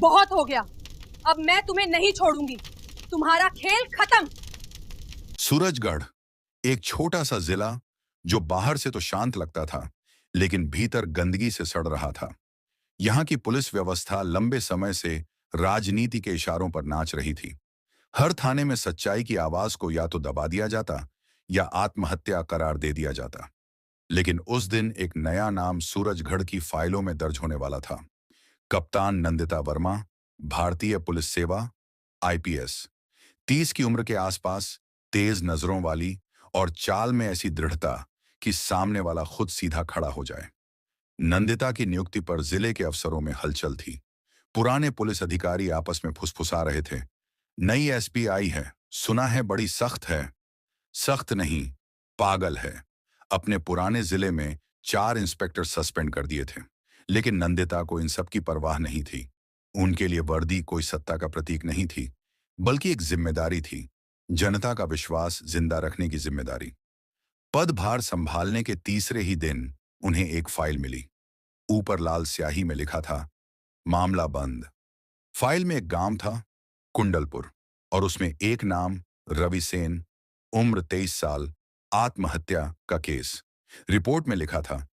बहुत हो गया। अब मैं तुम्हें नहीं छोड़ूंगी। तुम्हारा खेल खत्म। सूरजगढ़ एक छोटा सा जिला जो बाहर से तो शांत लगता था, लेकिन भीतर गंदगी से सड़ रहा था। यहाँ की पुलिस व्यवस्था लंबे समय से राजनीति के इशारों पर नाच रही थी। हर थाने में सच्चाई की आवाज को या तो दबा दिया जाता या आत्महत्या करार दे दिया जाता। लेकिन उस दिन एक नया नाम सूरजगढ़ की फाइलों में दर्ज होने वाला था। कप्तान नंदिता वर्मा, भारतीय पुलिस सेवा, आईपीएस, 30 की उम्र के आसपास, तेज नजरों वाली और चाल में ऐसी दृढ़ता कि सामने वाला खुद सीधा खड़ा हो जाए। नंदिता की नियुक्ति पर जिले के अफसरों में हलचल थी। पुराने पुलिस अधिकारी आपस में फुसफुसा रहे थे। नई एसपी आई है, सुना है बड़ी सख्त है। सख्त नहीं, पागल है। अपने पुराने जिले में 4 इंस्पेक्टर सस्पेंड कर दिए थे, लेकिन नंदिता को इन सब की परवाह नहीं थी। उनके लिए वर्दी कोई सत्ता का प्रतीक नहीं थी, बल्कि एक जिम्मेदारी थी, जनता का विश्वास जिंदा रखने की जिम्मेदारी। पदभार संभालने के तीसरे ही दिन उन्हें एक फाइल मिली। ऊपर लाल स्याही में लिखा था, मामला बंद। फाइल में एक गांव था, कुंडलपुर, और उसमें एक नाम, रवि सेन, उम्र 23 साल, आत्महत्या का केस। रिपोर्ट में लिखा था,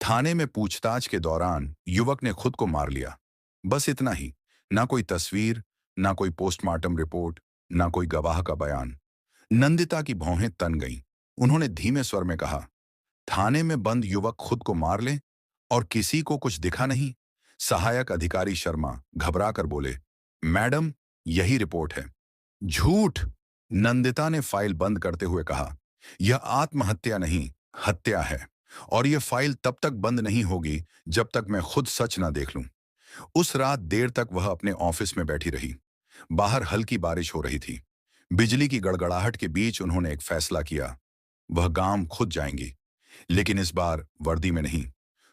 थाने में पूछताछ के दौरान युवक ने खुद को मार लिया। बस इतना ही। ना कोई तस्वीर, ना कोई पोस्टमार्टम रिपोर्ट, ना कोई गवाह का बयान। नंदिता की भौहें तन गईं। उन्होंने धीमे स्वर में कहा, थाने में बंद युवक खुद को मार ले और किसी को कुछ दिखा नहीं? सहायक अधिकारी शर्मा घबरा कर बोले, मैडम, यही रिपोर्ट है। झूठ! नंदिता ने फाइल बंद करते हुए कहा, यह आत्महत्या नहीं, हत्या है। और यह फाइल तब तक बंद नहीं होगी जब तक मैं खुद सच ना देख लूं। उस रात देर तक वह अपने ऑफिस में बैठी रही। बाहर हल्की बारिश हो रही थी। बिजली की गड़गड़ाहट के बीच उन्होंने एक फैसला किया, वह गांव खुद जाएंगी, लेकिन इस बार वर्दी में नहीं।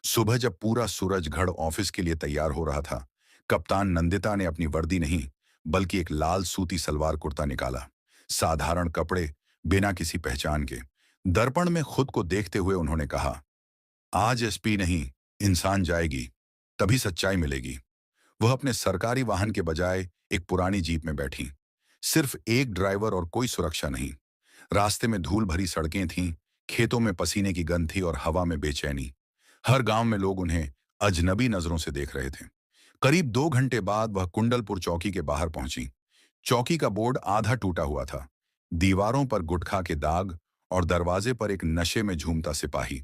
सुबह जब पूरा सूरजगढ़ ऑफिस के लिए तैयार हो रहा था, कप्तान नंदिता ने अपनी वर्दी नहीं, बल्कि एक लाल सूती सलवार कुर्ता निकाला। साधारण कपड़े, बिना किसी पहचान के। दर्पण में खुद को देखते हुए उन्होंने कहा, आज एसपी नहीं, इंसान जाएगी, तभी सच्चाई मिलेगी। वह अपने सरकारी वाहन के बजाय एक पुरानी जीप में बैठी। सिर्फ एक ड्राइवर और कोई सुरक्षा नहीं। रास्ते में धूल भरी सड़कें थीं, खेतों में पसीने की गंध थी और हवा में बेचैनी। हर गांव में लोग उन्हें अजनबी नजरों से देख रहे थे। करीब 2 घंटे बाद वह कुंडलपुर चौकी के बाहर पहुंची। चौकी का बोर्ड आधा टूटा हुआ था। दीवारों पर गुटखा के दाग और दरवाजे पर एक नशे में झूमता सिपाही।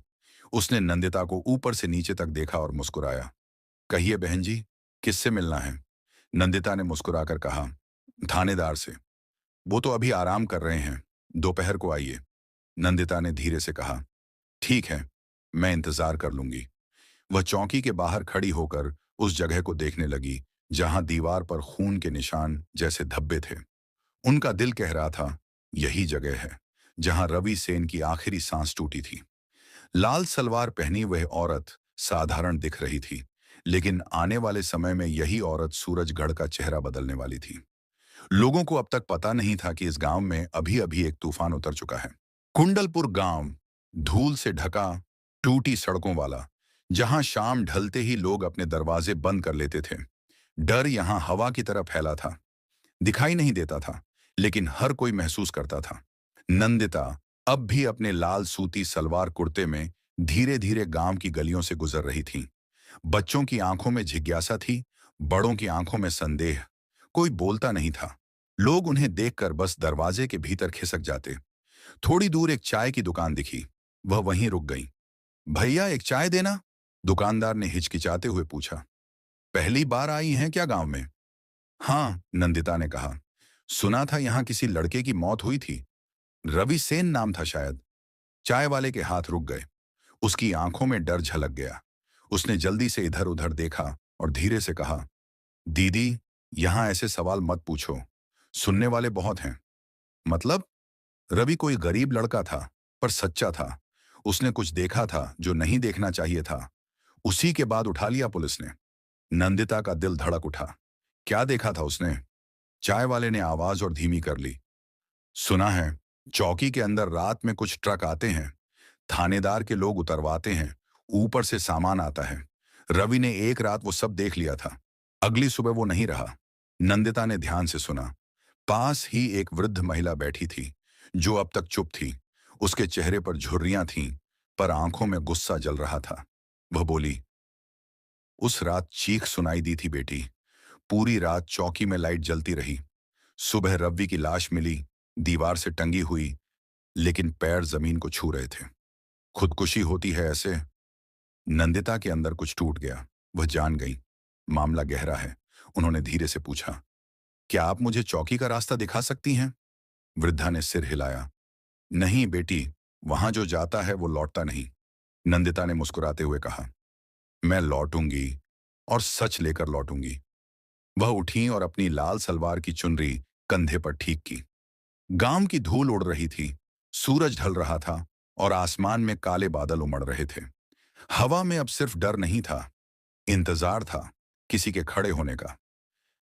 उसने नंदिता को ऊपर से नीचे तक देखा और मुस्कुराया। कहिए बहन जी, किससे मिलना है? नंदिता ने मुस्कुराकर कहा, थानेदार से। वो तो अभी आराम कर रहे हैं, दोपहर को आइए। नंदिता ने धीरे से कहा, ठीक है, मैं इंतजार कर लूंगी। वह चौकी के बाहर खड़ी होकर उस जगह को देखने लगी जहां दीवार पर खून के निशान जैसे धब्बे थे। उनका दिल कह रहा था, यही जगह है जहां रवि सेन की आखिरी सांस टूटी थी। लाल सलवार पहनी वह औरत साधारण दिख रही थी, लेकिन आने वाले समय में यही औरत सूरजगढ़ का चेहरा बदलने वाली थी। लोगों को अब तक पता नहीं था कि इस गांव में अभी अभी एक तूफान उतर चुका है। कुंडलपुर गांव, धूल से ढका, टूटी सड़कों वाला, जहां शाम ढलते ही लोग अपने दरवाजे बंद कर लेते थे। डर यहां हवा की तरह फैला था। दिखाई नहीं देता था, लेकिन हर कोई महसूस करता था। नंदिता अब भी अपने लाल सूती सलवार कुर्ते में धीरे धीरे गांव की गलियों से गुजर रही थी। बच्चों की आंखों में जिज्ञासा थी, बड़ों की आंखों में संदेह। कोई बोलता नहीं था। लोग उन्हें देखकर बस दरवाजे के भीतर खिसक जाते। थोड़ी दूर एक चाय की दुकान दिखी। वह वहीं रुक गई। भैया, एक चाय देना? दुकानदार ने हिचकिचाते हुए पूछा। पहली बार आई हैं क्या गांव में? हाँ, नंदिता ने कहा। सुना था यहां किसी लड़के की मौत हुई थी। रवि सेन नाम था शायद। चाय वाले के हाथ रुक गए। उसकी आंखों में डर झलक गया। उसने जल्दी से इधर उधर देखा और धीरे से कहा, दीदी, यहां ऐसे सवाल मत पूछो, सुनने वाले बहुत हैं। मतलब? रवि कोई गरीब लड़का था, पर सच्चा था। उसने कुछ देखा था जो नहीं देखना चाहिए था। उसी के बाद उठा लिया पुलिस ने। नंदिता का दिल धड़क उठा। क्या देखा था उसने? चाय वाले ने आवाज और धीमी कर ली। सुना है चौकी के अंदर रात में कुछ ट्रक आते हैं, थानेदार के लोग उतरवाते हैं, ऊपर से सामान आता है। रवि ने एक रात वो सब देख लिया था। अगली सुबह वो नहीं रहा। नंदिता ने ध्यान से सुना। पास ही एक वृद्ध महिला बैठी थी, जो अब तक चुप थी। उसके चेहरे पर झुर्रियां थीं, पर आंखों में गुस्सा जल रहा था। वह बोली, उस रात चीख सुनाई दी थी बेटी। पूरी रात चौकी में लाइट जलती रही। सुबह रवि की लाश मिली, दीवार से टंगी हुई, लेकिन पैर जमीन को छू रहे थे। खुदकुशी होती है ऐसे। नंदिता के अंदर कुछ टूट गया। वह जान गई, मामला गहरा है। उन्होंने धीरे से पूछा, क्या आप मुझे चौकी का रास्ता दिखा सकती हैं? वृद्धा ने सिर हिलाया। नहीं बेटी, वहां जो जाता है वो लौटता नहीं। नंदिता ने मुस्कुराते हुए कहा, मैं लौटूंगी, और सच लेकर लौटूंगी। वह उठी और अपनी लाल सलवार की चुनरी कंधे पर ठीक की। गांव की धूल उड़ रही थी, सूरज ढल रहा था, और आसमान में काले बादल उमड़ रहे थे। हवा में अब सिर्फ डर नहीं था, इंतजार था, किसी के खड़े होने का।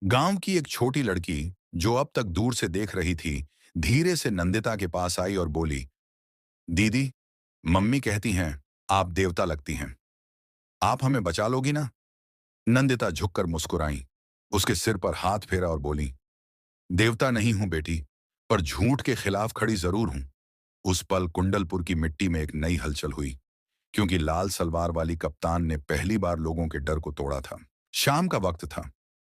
गांव की एक छोटी लड़की, जो अब तक दूर से देख रही थी, धीरे से नंदिता के पास आई और बोली, दीदी, मम्मी कहती हैं आप देवता लगती हैं। आप हमें बचा लोगी ना? नंदिता झुककर मुस्कुराई, उसके सिर पर हाथ फेरा और बोली, देवता नहीं हूं बेटी, पर झूठ के खिलाफ खड़ी जरूर हूं। उस पल कुंडलपुर की मिट्टी में एक नई हलचल हुई, क्योंकि लाल सलवार वाली कप्तान ने पहली बार लोगों के डर को तोड़ा था। शाम का वक्त था,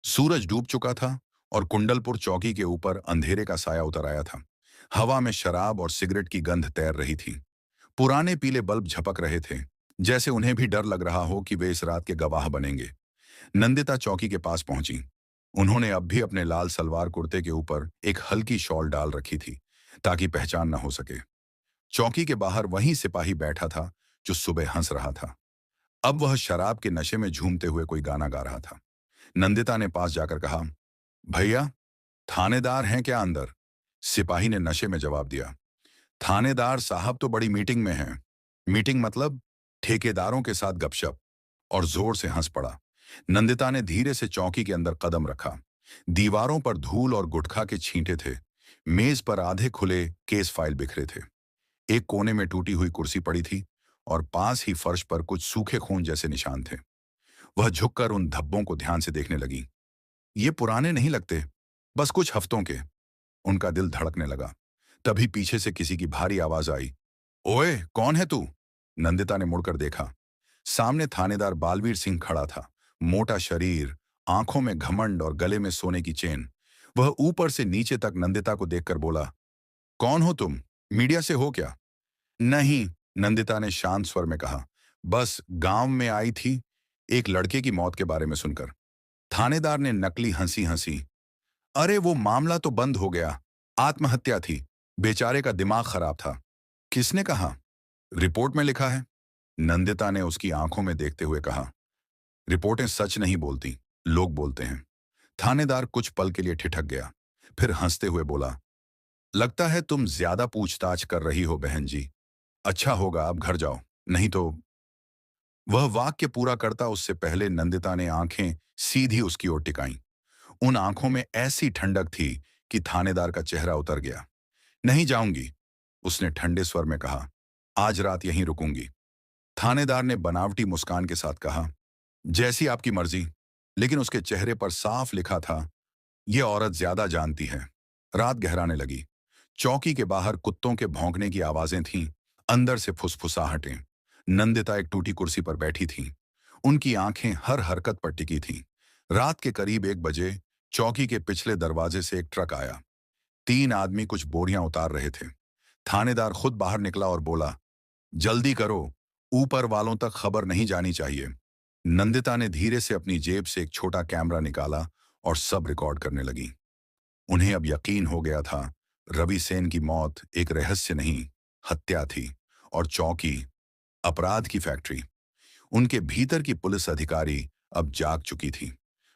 सूरज डूब चुका था, और कुंडलपुर चौकी के ऊपर अंधेरे का साया उतर आया था। हवा में शराब और सिगरेट की गंध तैर रही थी। पुराने पीले बल्ब झपक रहे थे, जैसे उन्हें भी डर लग रहा हो कि वे इस रात के गवाह बनेंगे। नंदिता चौकी के पास पहुंची। उन्होंने अब भी अपने लाल सलवार कुर्ते के ऊपर एक हल्की शॉल डाल रखी थी, ताकि पहचान न हो सके। चौकी के बाहर वही सिपाही बैठा था, जो सुबह हंस रहा था। अब वह शराब के नशे में झूमते हुए कोई गाना गा रहा था। नंदिता ने पास जाकर कहा, भैया, थानेदार हैं क्या अंदर? सिपाही ने नशे में जवाब दिया, थानेदार साहब तो बड़ी मीटिंग में हैं। मीटिंग मतलब? ठेकेदारों के साथ गपशप। और जोर से हंस पड़ा। नंदिता ने धीरे से चौकी के अंदर कदम रखा। दीवारों पर धूल और गुटखा के छींटे थे। मेज पर आधे खुले केस फाइल बिखरे थे। एक कोने में टूटी हुई कुर्सी पड़ी थी, और पास ही फर्श पर कुछ सूखे खून जैसे निशान थे। वह झुककर उन धब्बों को ध्यान से देखने लगी। ये पुराने नहीं लगते, बस कुछ हफ्तों के। उनका दिल धड़कने लगा। तभी पीछे से किसी की भारी आवाज आई, ओए, कौन है तू? नंदिता ने मुड़कर देखा। सामने थानेदार बालवीर सिंह खड़ा था। मोटा शरीर, आंखों में घमंड और गले में सोने की चेन। वह ऊपर से नीचे तक नंदिता को देखकर बोला, कौन हो तुम? मीडिया से हो क्या? नहीं, नंदिता ने शांत स्वर में कहा, बस गांव में आई थी, एक लड़के की मौत के बारे में सुनकर। थानेदार ने नकली हंसी हंसी, अरे वो मामला तो बंद हो गया, आत्महत्या थी, बेचारे का दिमाग खराब था। किसने कहा? रिपोर्ट में लिखा है। नंदिता ने उसकी आंखों में देखते हुए कहा, रिपोर्टें सच नहीं बोलती, लोग बोलते हैं। थानेदार कुछ पल के लिए ठिठक गया, फिर हंसते हुए बोला, लगता है तुम ज्यादा पूछताछ कर रही हो बहन जी। अच्छा होगा अब घर जाओ, नहीं तो। वह वाक्य पूरा करता उससे पहले नंदिता ने आंखें सीधी उसकी ओर टिकाईं। उन आंखों में ऐसी ठंडक थी कि थानेदार का चेहरा उतर गया। नहीं जाऊंगी, उसने ठंडे स्वर में कहा, आज रात यहीं रुकूंगी। थानेदार ने बनावटी मुस्कान के साथ कहा, जैसी आपकी मर्जी। लेकिन उसके चेहरे पर साफ लिखा था, यह औरत ज्यादा जानती है। रात गहराने लगी। चौकी के बाहर कुत्तों के भौंकने की आवाजें थीं, अंदर से फुसफुसाहटें। नंदिता एक टूटी कुर्सी पर बैठी थी। उनकी आंखें हर हरकत पर टिकी थीं। रात के करीब 1 बजे चौकी के पिछले दरवाजे से एक ट्रक आया। 3 आदमी कुछ बोरियां उतार रहे थे। थानेदार खुद बाहर निकला और बोला, जल्दी करो, ऊपर वालों तक खबर नहीं जानी चाहिए। नंदिता ने धीरे से अपनी जेब से एक छोटा कैमरा निकाला और सब रिकॉर्ड करने लगी। उन्हें अब यकीन हो गया था, रवि सेन की मौत एक रहस्य नहीं, हत्या थी। और चौकी, अपराध की फैक्ट्री। उनके भीतर की पुलिस अधिकारी अब जाग चुकी थी।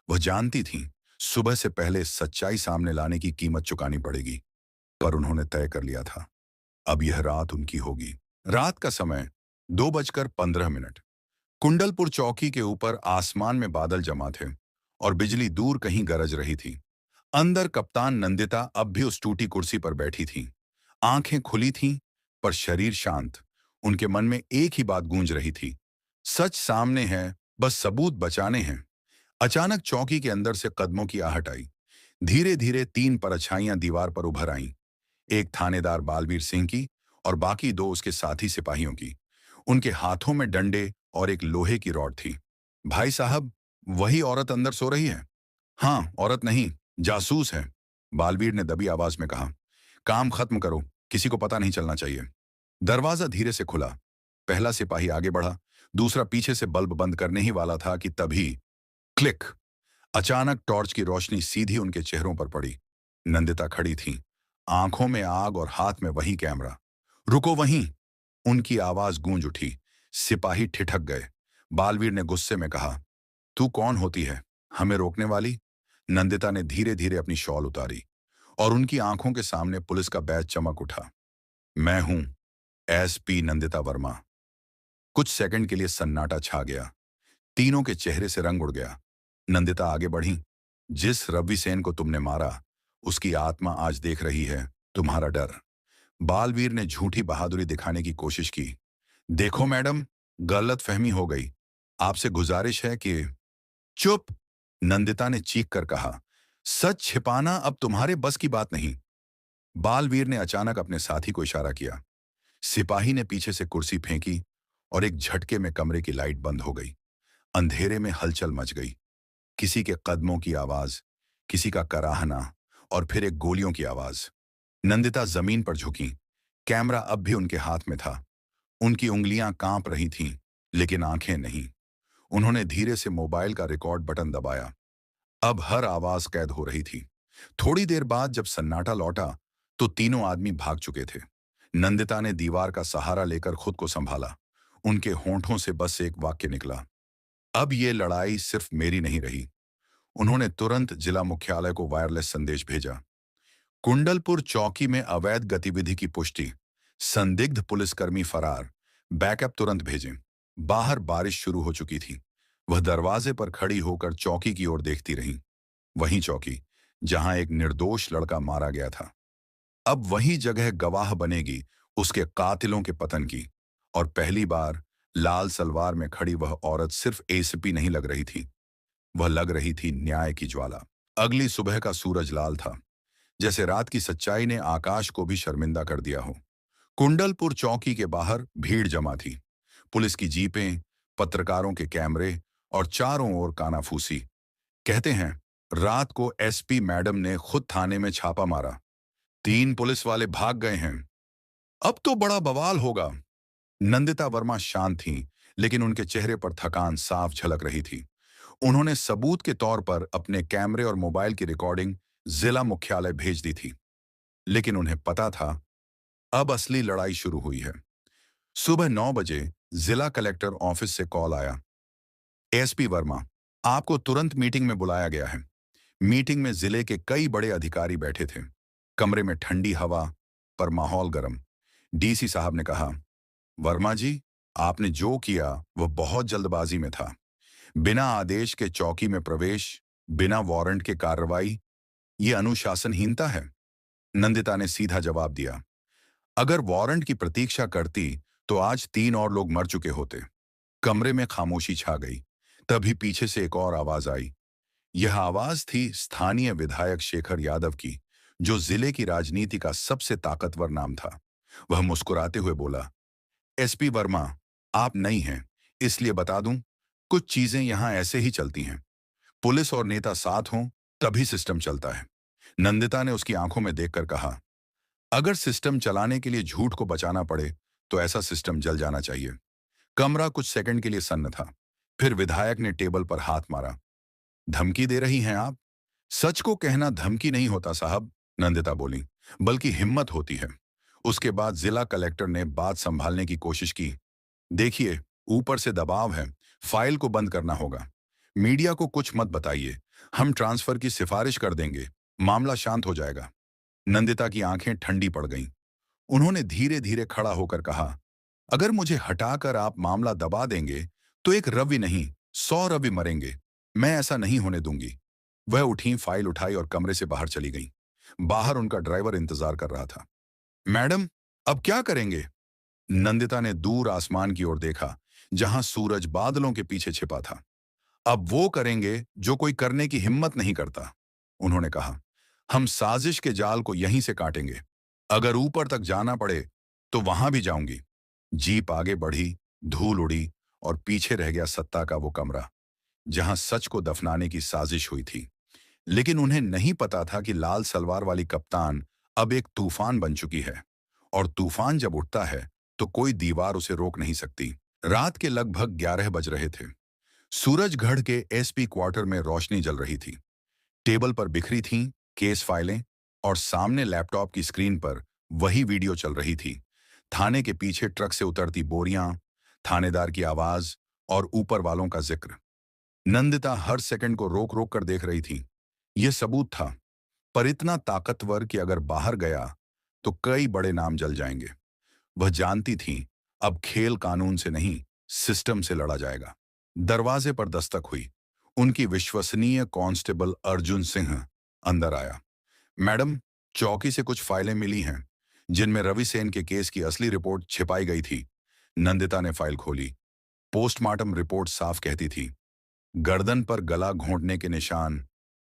वह जानती थी, सुबह से पहले सच्चाई सामने लाने की कीमत चुकानी पड़ेगी। पर उन्होंने तय कर लिया था, अब यह रात उनकी होगी। रात का समय 2:15। कुंडलपुर चौकी के ऊपर आसमान में बादल जमा थे, और बिजली दूर कहीं गरज रही थी। अंदर कप्तान नंदिता अब भी उस टूटी कुर्सी पर बैठी थी। आंखें खुली थीं, पर शरीर शांत। उनके मन में एक ही बात गूंज रही थी, सच सामने है, बस सबूत बचाने हैं। अचानक चौकी के अंदर से कदमों की आहट आई। धीरे धीरे 3 परछाइयां दीवार पर उभर आईं। एक थानेदार बालवीर सिंह की और बाकी 2 उसके साथी सिपाहियों की। उनके हाथों में डंडे और एक लोहे की रॉड थी। भाई साहब, वही औरत अंदर सो रही है। हाँ, औरत नहीं, जासूस है, बालवीर ने दबी आवाज में कहा। काम खत्म करो, किसी को पता नहीं चलना चाहिए। दरवाजा धीरे से खुला। पहला सिपाही आगे बढ़ा, दूसरा पीछे से बल्ब बंद करने ही वाला था कि तभी क्लिक। अचानक टॉर्च की रोशनी सीधी उनके चेहरों पर पड़ी। नंदिता खड़ी थी, आंखों में आग और हाथ में वही कैमरा। रुको वहीं, उनकी आवाज गूंज उठी। सिपाही ठिठक गए। बालवीर ने गुस्से में कहा, तू कौन होती है हमें रोकने वाली? नंदिता ने धीरे धीरे अपनी शॉल उतारी और उनकी आंखों के सामने पुलिस का बैज चमक उठा। मैं हूं एसपी नंदिता वर्मा। कुछ सेकंड के लिए सन्नाटा छा गया। तीनों के चेहरे से रंग उड़ गया। नंदिता आगे बढ़ी। जिस रवि सेन को तुमने मारा, उसकी आत्मा आज देख रही है तुम्हारा डर। बालवीर ने झूठी बहादुरी दिखाने की कोशिश की। देखो मैडम, गलत फहमी हो गई, आपसे गुजारिश है कि चुप, नंदिता ने चीख कर कहा। सच छिपाना अब तुम्हारे बस की बात नहीं। बालवीर ने अचानक अपने साथी को इशारा किया। सिपाही ने पीछे से कुर्सी फेंकी और एक झटके में कमरे की लाइट बंद हो गई। अंधेरे में हलचल मच गई। किसी के कदमों की आवाज, किसी का कराहना और फिर एक गोलियों की आवाज। नंदिता जमीन पर झुकी। कैमरा अब भी उनके हाथ में था। उनकी उंगलियां कांप रही थीं, लेकिन आंखें नहीं। उन्होंने धीरे से मोबाइल का रिकॉर्ड बटन दबाया। अब हर आवाज कैद हो रही थी। थोड़ी देर बाद जब सन्नाटा लौटा, तो तीनों आदमी भाग चुके थे। नंदिता ने दीवार का सहारा लेकर खुद को संभाला। उनके होंठों से बस एक वाक्य निकला, अब ये लड़ाई सिर्फ मेरी नहीं रही। उन्होंने तुरंत जिला मुख्यालय को वायरलेस संदेश भेजा। कुंडलपुर चौकी में अवैध गतिविधि की पुष्टि, संदिग्ध पुलिसकर्मी फरार, बैकअप तुरंत भेजें। बाहर बारिश शुरू हो चुकी थी। वह दरवाजे पर खड़ी होकर चौकी की ओर देखती रही। वही चौकी जहां एक निर्दोष लड़का मारा गया था, अब वही जगह गवाह बनेगी उसके कातिलों के पतन की। और पहली बार लाल सलवार में खड़ी वह औरत सिर्फ एसीपी नहीं लग रही थी, वह लग रही थी न्याय की ज्वाला। अगली सुबह का सूरज लाल था, जैसे रात की सच्चाई ने आकाश को भी शर्मिंदा कर दिया हो। कुंडलपुर चौकी के बाहर भीड़ जमा थी। पुलिस की जीपें, पत्रकारों के कैमरे और चारों ओर कानाफूसी। कहते हैं, रात को एसपी मैडम ने खुद थाने में छापा मारा, 3 पुलिस वाले भाग गए हैं, अब तो बड़ा बवाल होगा। नंदिता वर्मा शांत थीं, लेकिन उनके चेहरे पर थकान साफ झलक रही थी। उन्होंने सबूत के तौर पर अपने कैमरे और मोबाइल की रिकॉर्डिंग जिला मुख्यालय भेज दी थी। लेकिन उन्हें पता था, अब असली लड़ाई शुरू हुई है। सुबह 9 बजे जिला कलेक्टर ऑफिस से कॉल आया। एसपी वर्मा, आपको तुरंत मीटिंग में बुलाया गया है। मीटिंग में जिले के कई बड़े अधिकारी बैठे थे। कमरे में ठंडी हवा, पर माहौल गर्म। डीसी साहब ने कहा, वर्मा जी, आपने जो किया वह बहुत जल्दबाजी में था। बिना आदेश के चौकी में प्रवेश, बिना वारंट के कार्रवाई, ये अनुशासनहीनता है। नंदिता ने सीधा जवाब दिया, अगर वारंट की प्रतीक्षा करती तो आज 3 और लोग मर चुके होते। कमरे में खामोशी छा गई। तभी पीछे से एक और आवाज आई। यह आवाज थी स्थानीय विधायक शेखर यादव की, जो जिले की राजनीति का सबसे ताकतवर नाम था। वह मुस्कुराते हुए बोला, एसपी वर्मा, आप नई हैं, इसलिए बता दूं, कुछ चीजें यहां ऐसे ही चलती हैं। पुलिस और नेता साथ हों तभी सिस्टम चलता है। नंदिता ने उसकी आंखों में देखकर कहा, अगर सिस्टम चलाने के लिए झूठ को बचाना पड़े तो ऐसा सिस्टम जल जाना चाहिए। कमरा कुछ सेकंड के लिए सन्न था। फिर विधायक ने टेबल पर हाथ मारा। धमकी दे रही हैं आप? सच को कहना धमकी नहीं होता साहब, नंदिता बोली, बल्कि हिम्मत होती है। उसके बाद जिला कलेक्टर ने बात संभालने की कोशिश की। देखिए, ऊपर से दबाव है, फाइल को बंद करना होगा। मीडिया को कुछ मत बताइए, हम ट्रांसफर की सिफारिश कर देंगे, मामला शांत हो जाएगा। नंदिता की आंखें ठंडी पड़ गईं। उन्होंने धीरे धीरे खड़ा होकर कहा, अगर मुझे हटाकर आप मामला दबा देंगे तो एक रवि नहीं, 100 रवि मरेंगे। मैं ऐसा नहीं होने दूंगी। वह उठी, फाइल उठाई और कमरे से बाहर चली गई। बाहर उनका ड्राइवर इंतजार कर रहा था। मैडम, अब क्या करेंगे? नंदिता ने दूर आसमान की ओर देखा, जहां सूरज बादलों के पीछे छिपा था। अब वो करेंगे जो कोई करने की हिम्मत नहीं करता। उन्होंने कहा, हम साजिश के जाल को यहीं से काटेंगे। अगर ऊपर तक जाना पड़े तो वहां भी जाऊंगी। जीप आगे बढ़ी, धूल उड़ी और पीछे रह गया सत्ता का वो कमरा जहां सच को दफनाने की साजिश हुई थी। लेकिन उन्हें नहीं पता था कि लाल सलवार वाली कप्तान अब एक तूफान बन चुकी है, और तूफान जब उठता है तो कोई दीवार उसे रोक नहीं सकती। रात के लगभग 11 बज रहे थे। सूरजगढ़ के एसपी क्वार्टर में रोशनी जल रही थी। टेबल पर बिखरी थीं केस फाइलें, और सामने लैपटॉप की स्क्रीन पर वही वीडियो चल रही थी। थाने के पीछे ट्रक से उतरती बोरियां, थानेदार की आवाज और ऊपर वालों का जिक्र। नंदिता हर सेकंड को रोक रोक कर देख रही थी। यह सबूत था, पर इतना ताकतवर कि अगर बाहर गया तो कई बड़े नाम जल जाएंगे। वह जानती थी अब खेल कानून से नहीं, सिस्टम से लड़ा जाएगा। दरवाजे पर दस्तक हुई। उनकी विश्वसनीय कांस्टेबल अर्जुन सिंह अंदर आया। मैडम, चौकी से कुछ फाइलें मिली हैं जिनमें रवि सेन के केस की असली रिपोर्ट छिपाई गई थी। नंदिता ने फाइल खोली। पोस्टमार्टम रिपोर्ट साफ कहती थी, गर्दन पर गला घोंटने के निशान,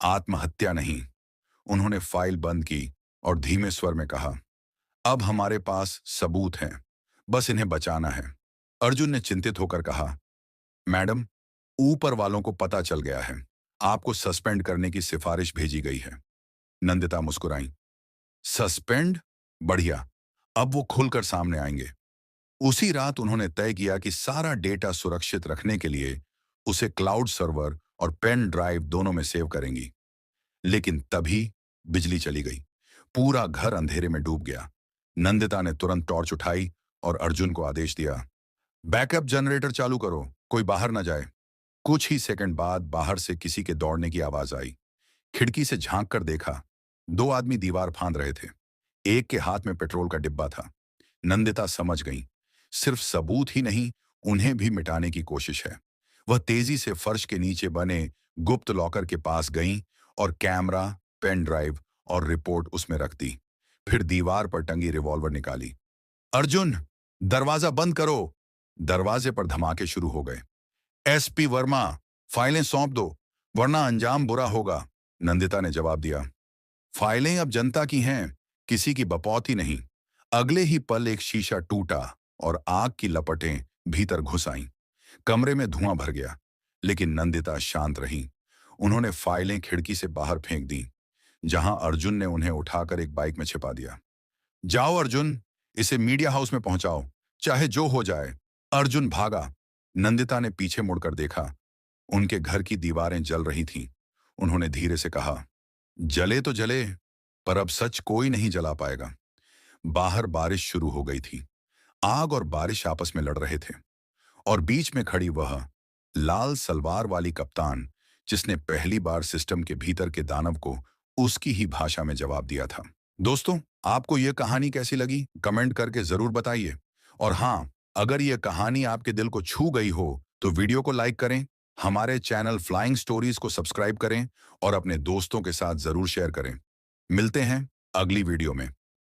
आत्महत्या नहीं। उन्होंने फाइल बंद की और धीमे स्वर में कहा, अब हमारे पास सबूत हैं, बस इन्हें बचाना है। अर्जुन ने चिंतित होकर कहा, मैडम, ऊपर वालों को पता चल गया है। आपको सस्पेंड करने की सिफारिश भेजी गई है। नंदिता मुस्कुराई। सस्पेंड? बढ़िया, अब वो खुलकर सामने आएंगे। उसी रात उन्होंने तय किया कि सारा डेटा सुरक्षित रखने के लिए उसे क्लाउड सर्वर और पेन ड्राइव दोनों में सेव करेंगी। लेकिन तभी बिजली चली गई। पूरा घर अंधेरे में डूब गया। नंदिता ने तुरंत टॉर्च उठाई और अर्जुन को आदेश दिया, बैकअप जनरेटर चालू करो, कोई बाहर न जाए। कुछ ही सेकंड बाद बाहर से किसी के दौड़ने की आवाज आई। खिड़की से झांक कर देखा, दो आदमी दीवार फांद रहे थे। एक के हाथ में पेट्रोल का डिब्बा था। नंदिता समझ गई, सिर्फ सबूत ही नहीं, उन्हें भी मिटाने की कोशिश है। वह तेजी से फर्श के नीचे बने गुप्त लॉकर के पास गईं और कैमरा, पेन ड्राइव और रिपोर्ट उसमें रख दी। फिर दीवार पर टंगी रिवॉल्वर निकाली। अर्जुन, दरवाजा बंद करो। दरवाजे पर धमाके शुरू हो गए। एसपी वर्मा, फाइलें सौंप दो, वरना अंजाम बुरा होगा। नंदिता ने जवाब दिया, फाइलें अब जनता की हैं, किसी की बपौती नहीं। अगले ही पल एक शीशा टूटा और आग की लपटें भीतर घुस आईं। कमरे में धुआं भर गया, लेकिन नंदिता शांत रही। उन्होंने फाइलें खिड़की से बाहर फेंक दी, जहां अर्जुन ने उन्हें उठाकर एक बाइक में छिपा दिया। जाओ अर्जुन, इसे मीडिया हाउस में पहुंचाओ, चाहे जो हो जाए। अर्जुन भागा। नंदिता ने पीछे मुड़कर देखा। उनके घर की दीवारें जल रही थीं। उन्होंने धीरे से कहा, जले तो जले, पर अब सच कोई नहीं जला पाएगा। बाहर बारिश शुरू हो गई थी। आग और बारिश आपस में लड़ रहे थे, और बीच में खड़ी वह लाल सलवार वाली कप्तान, जिसने पहली बार सिस्टम के भीतर के दानव को उसकी ही भाषा में जवाब दिया था। दोस्तों, आपको यह कहानी कैसी लगी कमेंट करके जरूर बताइए। और हाँ, अगर यह कहानी आपके दिल को छू गई हो तो वीडियो को लाइक करें, हमारे चैनल फ्लाइंग स्टोरीज को सब्सक्राइब करें और अपने दोस्तों के साथ जरूर शेयर करें। मिलते हैं अगली वीडियो में।